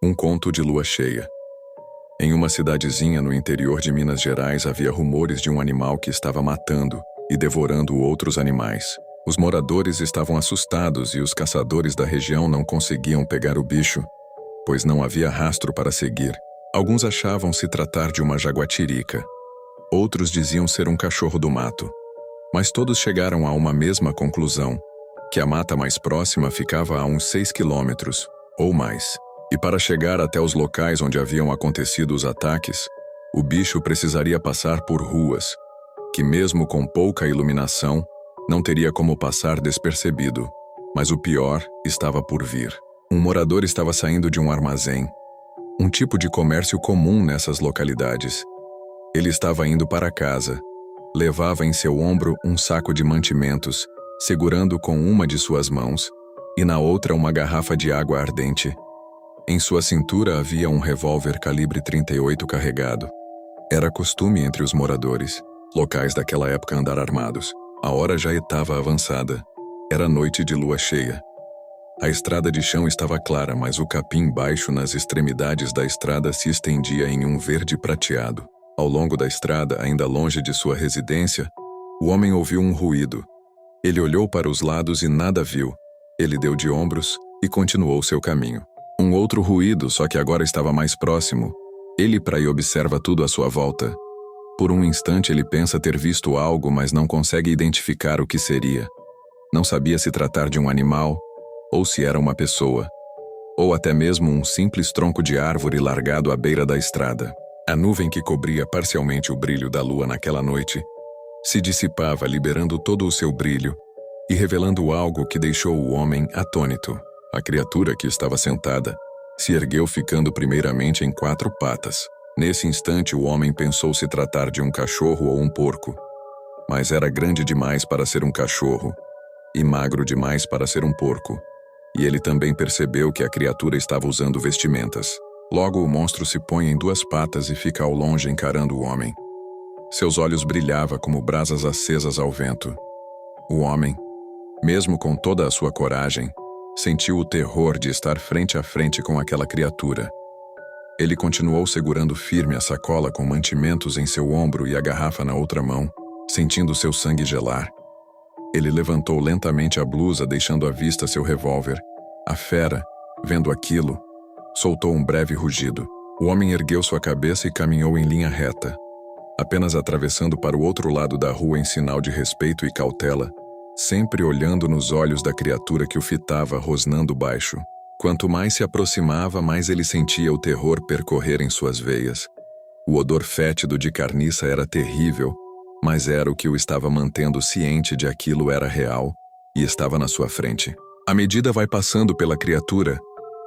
Um conto de lua cheia. Em uma cidadezinha no interior de Minas Gerais havia rumores de um animal que estava matando e devorando outros animais. Os moradores estavam assustados e os caçadores da região não conseguiam pegar o bicho, pois não havia rastro para seguir. Alguns achavam se tratar de uma jaguatirica. Outros diziam ser um cachorro do mato. Mas todos chegaram a uma mesma conclusão, que a mata mais próxima ficava a uns 6 quilômetros, ou mais. E para chegar até os locais onde haviam acontecido os ataques, o bicho precisaria passar por ruas, que mesmo com pouca iluminação, não teria como passar despercebido. Mas o pior estava por vir. Um morador estava saindo de um armazém, um tipo de comércio comum nessas localidades. Ele estava indo para casa. Levava em seu ombro um saco de mantimentos, segurando com uma de suas mãos, e na outra uma garrafa de água ardente. Em sua cintura havia um revólver calibre 38 carregado. Era costume entre os moradores, locais daquela época andar armados. A hora já estava avançada. Era noite de lua cheia. A estrada de chão estava clara, mas o capim baixo nas extremidades da estrada se estendia em um verde prateado. Ao longo da estrada, ainda longe de sua residência, o homem ouviu um ruído. Ele olhou para os lados e nada viu. Ele deu de ombros e continuou seu caminho. Um outro ruído, só que agora estava mais próximo. Ele para e observa tudo à sua volta. Por um instante ele pensa ter visto algo, mas não consegue identificar o que seria. Não sabia se tratar de um animal, ou se era uma pessoa, ou até mesmo um simples tronco de árvore largado à beira da estrada. A nuvem que cobria parcialmente o brilho da lua naquela noite se dissipava, liberando todo o seu brilho e revelando algo que deixou o homem atônito. A criatura que estava sentada se ergueu, ficando primeiramente em 4 patas. Nesse instante o homem pensou se tratar de um cachorro ou um porco, mas era grande demais para ser um cachorro e magro demais para ser um porco, e ele também percebeu que a criatura estava usando vestimentas. Logo o monstro se põe em 2 patas e fica ao longe encarando o homem. Seus olhos brilhavam como brasas acesas ao vento. O homem, mesmo com toda a sua coragem, sentiu o terror de estar frente a frente com aquela criatura. Ele continuou segurando firme a sacola com mantimentos em seu ombro e a garrafa na outra mão, sentindo seu sangue gelar. Ele levantou lentamente a blusa, deixando à vista seu revólver. A fera, vendo aquilo, soltou um breve rugido. O homem ergueu sua cabeça e caminhou em linha reta, apenas atravessando para o outro lado da rua em sinal de respeito e cautela, sempre olhando nos olhos da criatura que o fitava, rosnando baixo. Quanto mais se aproximava, mais ele sentia o terror percorrer em suas veias. O odor fétido de carniça era terrível, mas era o que o estava mantendo ciente de aquilo era real e estava na sua frente. À medida vai passando pela criatura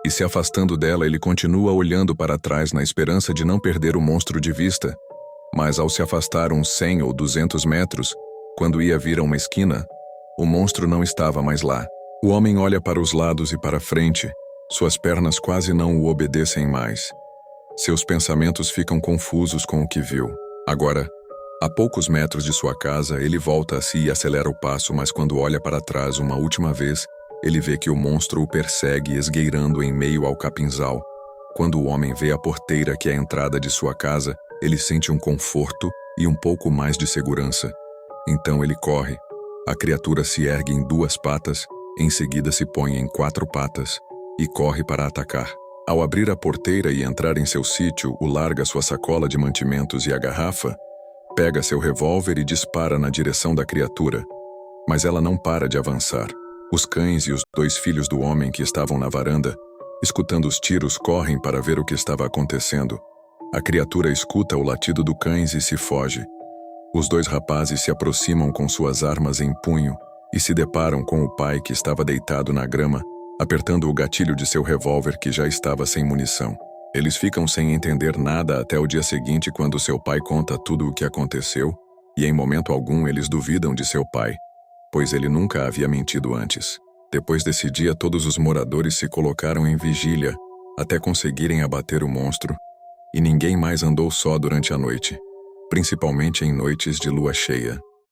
e se afastando dela, ele continua olhando para trás na esperança de não perder o monstro de vista, mas ao se afastar uns 100 ou 200 metros, quando ia vir a uma esquina, o monstro não estava mais lá. O homem olha para os lados e para frente. Suas pernas quase não o obedecem mais. Seus pensamentos ficam confusos com o que viu. Agora, a poucos metros de sua casa, ele volta a si e acelera o passo, mas quando olha para trás uma última vez, ele vê que o monstro o persegue esgueirando em meio ao capinzal. Quando o homem vê a porteira, que é a entrada de sua casa, ele sente um conforto e um pouco mais de segurança. Então ele corre. A criatura se ergue em 2 patas, em seguida se põe em 4 patas e corre para atacar. Ao abrir a porteira e entrar em seu sítio, o larga sua sacola de mantimentos e a garrafa, pega seu revólver e dispara na direção da criatura. Mas ela não para de avançar. Os cães e os 2 filhos do homem que estavam na varanda, escutando os tiros, correm para ver o que estava acontecendo. A criatura escuta o latido do cães e se foge. Os 2 rapazes se aproximam com suas armas em punho e se deparam com o pai que estava deitado na grama, apertando o gatilho de seu revólver que já estava sem munição. Eles ficam sem entender nada até o dia seguinte, quando seu pai conta tudo o que aconteceu, e em momento algum eles duvidam de seu pai, pois ele nunca havia mentido antes. Depois desse dia, todos os moradores se colocaram em vigília até conseguirem abater o monstro, e ninguém mais andou só durante a noite, principalmente em noites de lua cheia.